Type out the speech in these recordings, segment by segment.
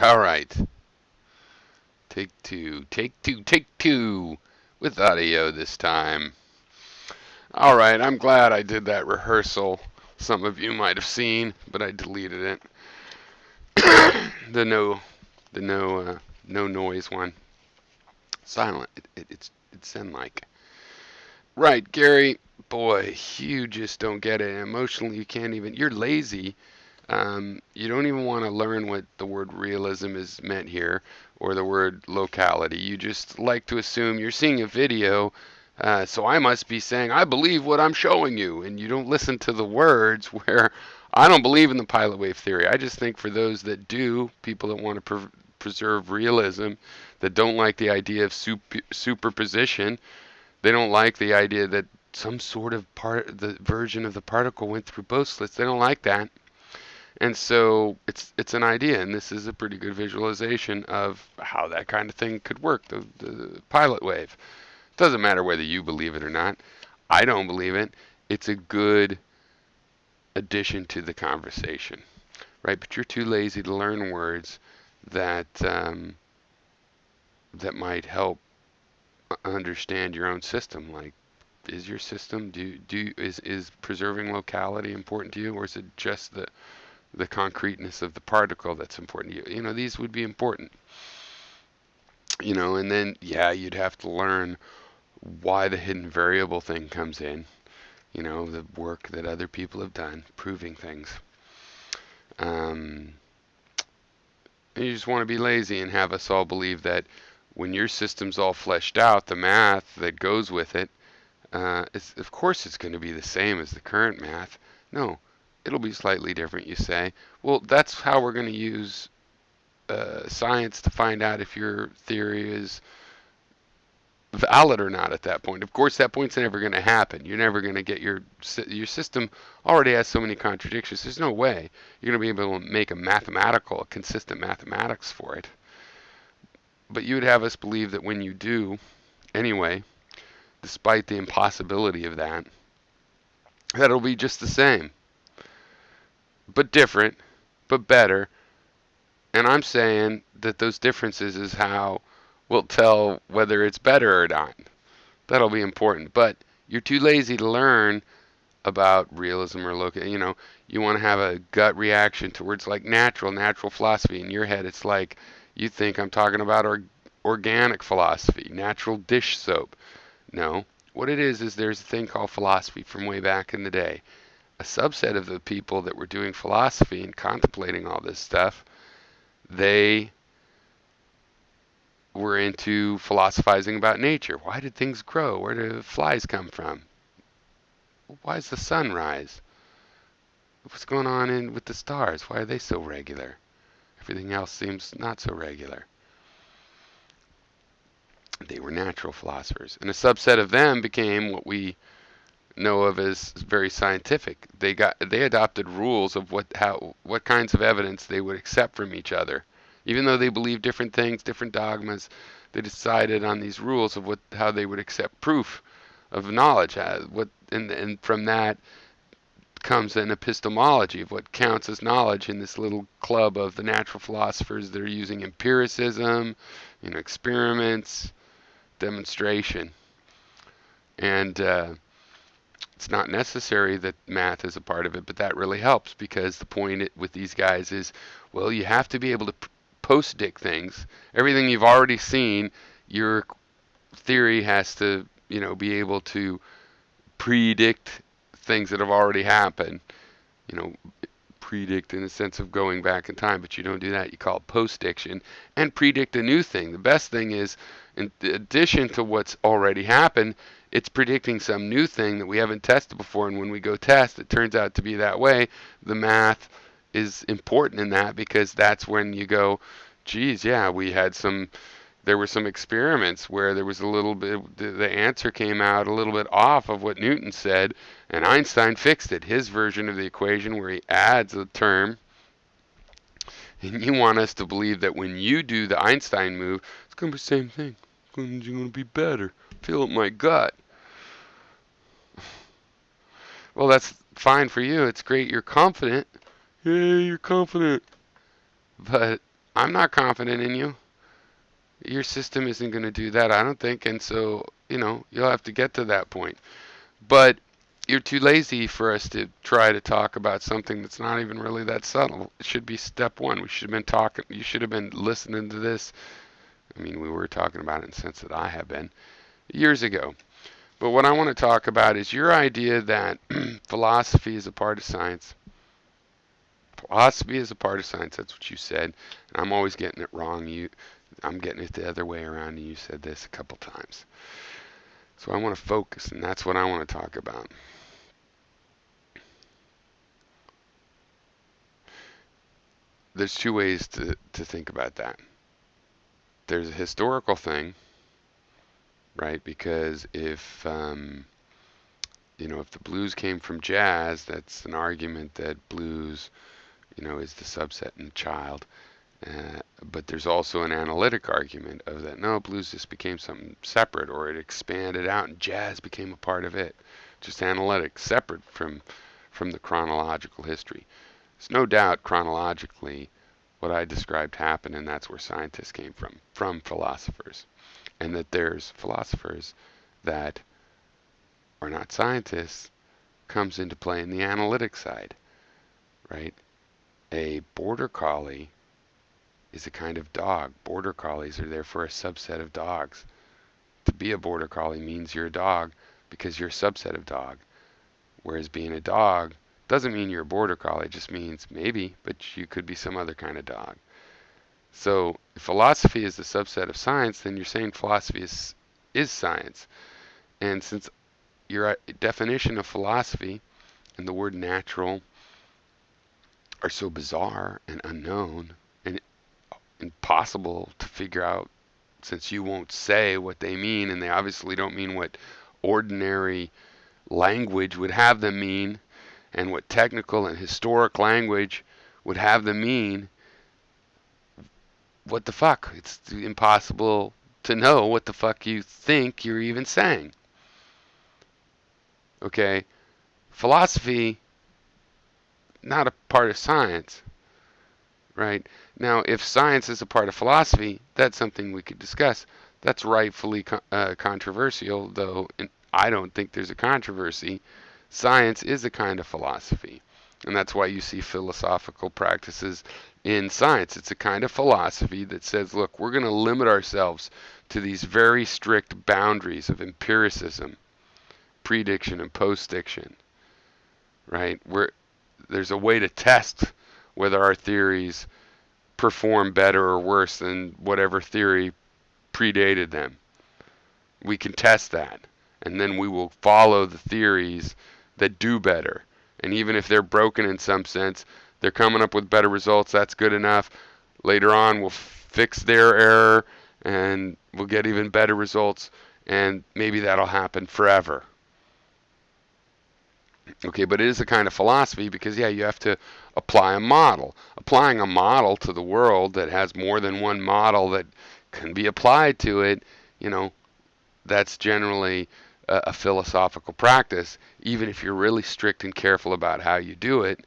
All right. Take two. Take two. Take two. With audio this time. All right. I'm glad I did that rehearsal. Some of you might have seen, but I deleted it. the no, the no noise one. Silent. It's Zen like. Right, Gary. Boy, you just don't get it. Emotionally, you can't even. You're lazy. You don't even want to learn what the word realism is meant here or the word locality. You just like to assume you're seeing a video, so I must be saying, I believe what I'm showing you. And you don't listen to the words where I don't believe in the pilot wave theory. I just think for those that do, people that want to preserve realism, that don't like the idea of superposition, they don't like the idea that some sort of the version of the particle went through both slits. They don't like that. And so it's an idea, and this is a pretty good visualization of how that kind of thing could work, the pilot wave. Doesn't matter whether you believe it or not. I don't believe it. It's a good addition to the conversation, right? But you're too lazy to learn words that that might help understand your own system. Like, is your system is preserving locality important to you, or is it just the concreteness of the particle that's important to you? You know, these would be important. You know, and then yeah, you'd have to learn why the hidden variable thing comes in. You know, the work that other people have done proving things. Um, and you just want to be lazy and have us all believe that when your system's all fleshed out, the math that goes with it, of course it's going to be the same as the current math. No, it'll be slightly different, you say. Well, that's how we're going to use science to find out if your theory is valid or not at that point. Of course, that point's never going to happen. You're never going to get your system already has so many contradictions. There's no way you're going to be able to make a consistent mathematics for it. But you would have us believe that when you do, anyway, despite the impossibility of that, that it'll be just the same, but different, but better. And I'm saying that those differences is how we'll tell whether it's better or not. That'll be important. But you're too lazy to learn about realism or look. You know, you want to have a gut reaction to words like natural philosophy. In your head, it's like you think I'm talking about organic philosophy, natural dish soap. No. What it is there's a thing called philosophy from way back in the day. A subset of the people that were doing philosophy and contemplating all this stuff, they were into philosophizing about nature. Why did things grow? Where do flies come from? Why does the sun rise? What's going on with the stars? Why are they so regular? Everything else seems not so regular. They were natural philosophers. And a subset of them became what we know of as very scientific. They adopted rules of what kinds of evidence they would accept from each other. Even though they believed different things, different dogmas, they decided on these rules of how they would accept proof of knowledge. And from that comes an epistemology of what counts as knowledge in this little club of the natural philosophers that are using empiricism, experiments, demonstration. And it's not necessary that math is a part of it, but that really helps because the point with these guys is, well, you have to be able to post-dict things. Everything you've already seen, your theory has to, be able to predict things that have already happened. You know, predict in the sense of going back in time, but you don't do that. You call it post-diction and predict a new thing. The best thing is, in addition to what's already happened, it's predicting some new thing that we haven't tested before, and when we go test, it turns out to be that way. The math is important in that because that's when you go, geez, yeah, there were some experiments where there was a little bit, the answer came out a little bit off of what Newton said, and Einstein fixed it. His version of the equation where he adds a term, and you want us to believe that when you do the Einstein move, it's going to be the same thing. It's going to be better. Feel it in my gut. Well, that's fine for you. It's great. You're confident. Yay, you're confident. But I'm not confident in you. Your system isn't going to do that, I don't think. And so, you'll have to get to that point. But you're too lazy for us to try to talk about something that's not even really that subtle. It should be step one. We should have been talking. You should have been listening to this. I mean, we were talking about it in the sense that I have been years ago. But what I want to talk about is your idea that philosophy is a part of science. Philosophy is a part of science. That's what you said. And I'm always getting it wrong. I'm getting it the other way around, and you said this a couple times. So I want to focus, and that's what I want to talk about. There's two ways to think about that. There's a historical thing, right? Because if the blues came from jazz, that's an argument that blues, is the subset in the child. But there's also an analytic argument of that no, blues just became something separate, or it expanded out and jazz became a part of it. Just analytic, separate from the chronological history. There's no doubt chronologically what I described happened, and that's where scientists came from philosophers. And that there's philosophers that are not scientists comes into play in the analytic side, right? A border collie is a kind of dog. Border collies are therefore a subset of dogs. To be a border collie means you're a dog because you're a subset of dog. Whereas being a dog doesn't mean you're a border collie, it just means maybe, but you could be some other kind of dog. So if philosophy is a subset of science, then you're saying philosophy is science. And since your definition of philosophy and the word natural are so bizarre and unknown and impossible to figure out, since you won't say what they mean, and they obviously don't mean what ordinary language would have them mean, and what technical and historic language would have them mean, what the fuck? It's impossible to know what the fuck you think you're even saying. Okay? Philosophy, not a part of science, right? Now, if science is a part of philosophy, that's something we could discuss. That's rightfully controversial, though I don't think there's a controversy. Science is a kind of philosophy, and that's why you see philosophical practices in science. It's a kind of philosophy that says, look, we're going to limit ourselves to these very strict boundaries of empiricism, prediction, and postdiction, right? There's a way to test whether our theories perform better or worse than whatever theory predated them. We can test that, and then we will follow the theories that do better. And even if they're broken in some sense, they're coming up with better results. That's good enough. Later on, we'll fix their error, and we'll get even better results, and maybe that'll happen forever. Okay, but it is a kind of philosophy because, yeah, you have to apply a model. Applying a model to the world that has more than one model that can be applied to it, that's generally a philosophical practice, even if you're really strict and careful about how you do it,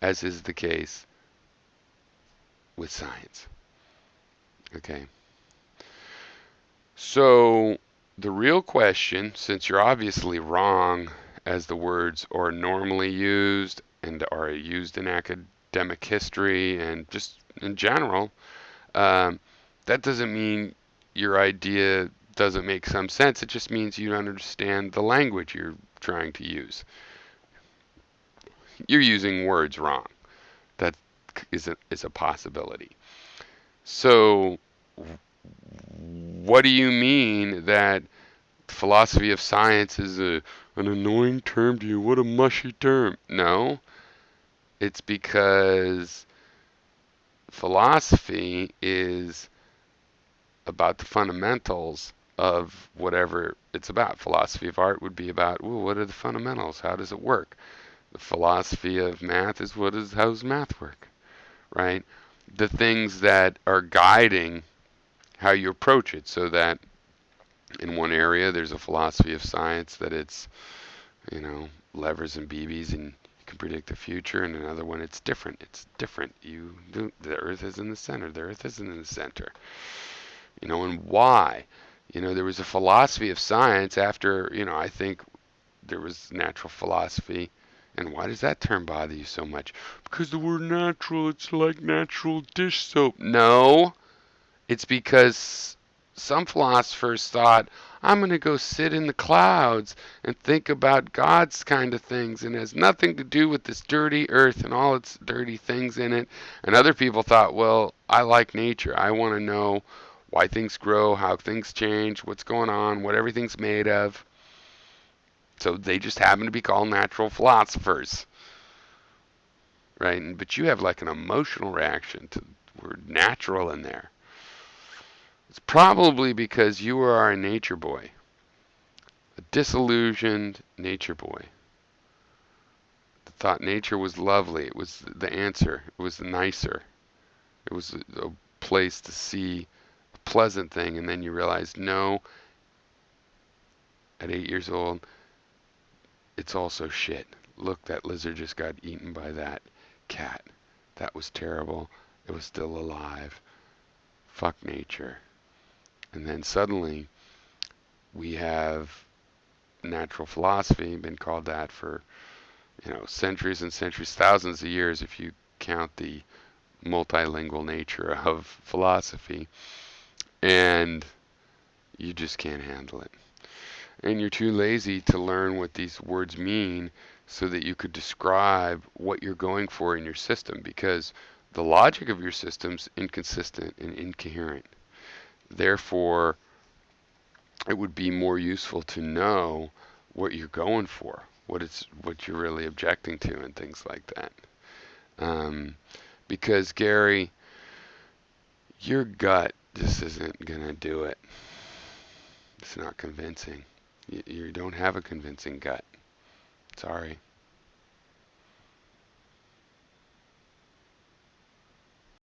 as is the case with science. Okay. So the real question, since you're obviously wrong as the words are normally used and are used in academic history and just in general, that doesn't mean your idea doesn't make some sense. It just means you don't understand the language you're trying to use. You're using words wrong. That is a possibility. So what do you mean that philosophy of science is an annoying term to you? What a mushy term. No, it's because philosophy is about the fundamentals of whatever it's about. Philosophy of art would be about, ooh, what are the fundamentals? How does it work? The philosophy of math is how does math work, right? The things that are guiding how you approach it, so that in one area there's a philosophy of science that it's, levers and BBs, and you can predict the future, and another one it's different. It's different. The Earth is in the center. The Earth isn't in the center. And why? There was a philosophy of science after, I think there was natural philosophy. And why does that term bother you so much? Because the word natural, it's like natural dish soap. No, it's because some philosophers thought, I'm going to go sit in the clouds and think about God's kind of things, and it has nothing to do with this dirty earth and all its dirty things in it. And other people thought, well, I like nature. I want to know why things grow, how things change, what's going on, what everything's made of. So they just happen to be called natural philosophers, right? But you have like an emotional reaction to the word natural in there. It's probably because you are a nature boy, a disillusioned nature boy. That thought nature was lovely. It was the answer. It was nicer. It was a place to see a pleasant thing, and then you realize, no, at 8 years old, it's also shit. Look, that lizard just got eaten by that cat. That was terrible. It was still alive. Fuck nature. And then suddenly we have natural philosophy, been called that for, centuries and centuries, thousands of years if you count the multilingual nature of philosophy. And you just can't handle it. And you're too lazy to learn what these words mean so that you could describe what you're going for in your system, because the logic of your system's inconsistent and incoherent. Therefore, it would be more useful to know what you're going for, what you're really objecting to, and things like that. Because Gary, your gut just isn't gonna do it. It's not convincing. You don't have a convincing gut. Sorry.